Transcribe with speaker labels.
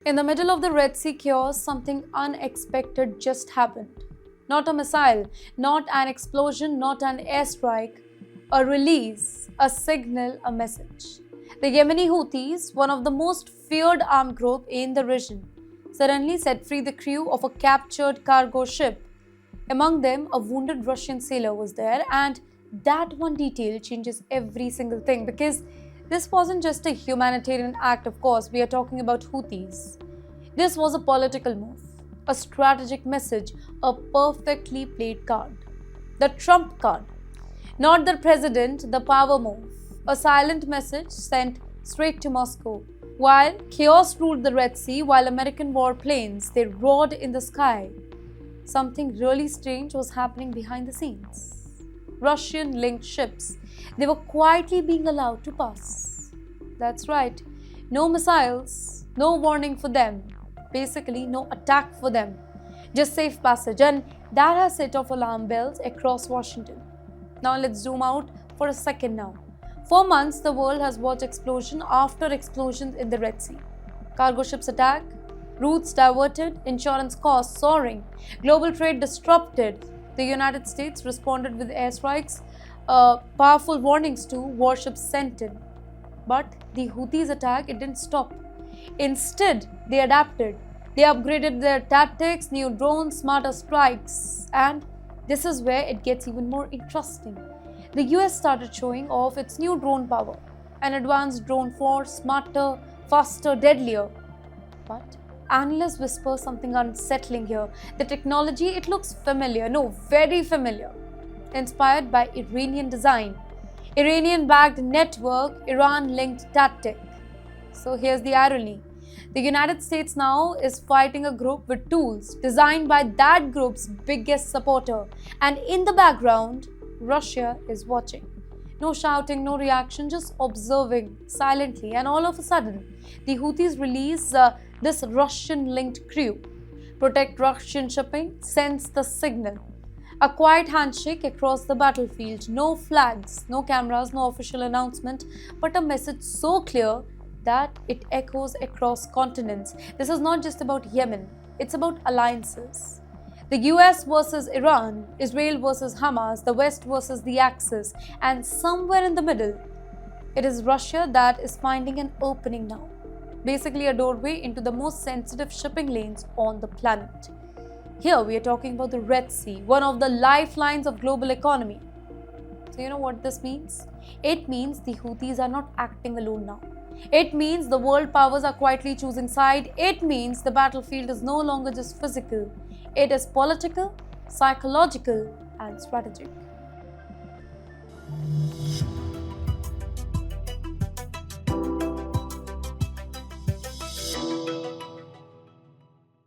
Speaker 1: In the middle of the Red Sea chaos, something unexpected just happened. Not a missile, not an explosion, not an airstrike, a release, a signal, a message. The Yemeni Houthis, one of the most feared armed group in the region, suddenly set free the crew of a captured cargo ship. Among them, a wounded Russian sailor was there, and that one detail changes every single thing because this wasn't just a humanitarian act, of course, we are talking about Houthis. This was a political move, a strategic message, a perfectly played card. The trump card. Not the president, the power move. A silent message sent straight to Moscow. While chaos ruled the Red Sea, while American warplanes they roared in the sky, something really strange was happening behind the scenes. Russian-linked ships, they were quietly being allowed to pass. That's right, no missiles, no warning for them, basically no attack for them, just safe passage, and that has set off alarm bells across Washington. Now let's zoom out for a second now. For months, the world has watched explosion after explosion in the Red Sea. Cargo ships attack, routes diverted, insurance costs soaring, global trade disrupted. The United States responded with airstrikes, powerful warnings to warships sent in. But the Houthis attack, it didn't stop. Instead, they adapted. They upgraded their tactics, new drones, smarter strikes, and this is where it gets even more interesting. The US started showing off its new drone power, an advanced drone force, smarter, faster, deadlier. But analysts whisper something unsettling here. The technology, it looks familiar, no, very familiar. Inspired by Iranian design, Iranian-backed network, Iran-linked tactic. So here's the irony. The United States now is fighting a group with tools designed by that group's biggest supporter. And in the background, Russia is watching. No shouting, no reaction, just observing silently. And all of a sudden, the Houthis release this Russian-linked crew. Protect Russian shipping sends the signal. A quiet handshake across the battlefield. No flags, no cameras, no official announcement, but a message so clear that it echoes across continents. This is not just about Yemen, it's about alliances. The US versus Iran, Israel versus Hamas, the West versus the Axis, and somewhere in the middle, it is Russia that is finding an opening now. Basically a doorway into the most sensitive shipping lanes on the planet. Here we are talking about the Red Sea, one of the lifelines of global economy. So you know what this means? It means the Houthis are not acting alone now. It means the world powers are quietly choosing side. It means the battlefield is no longer just physical. It is political, psychological, and strategic.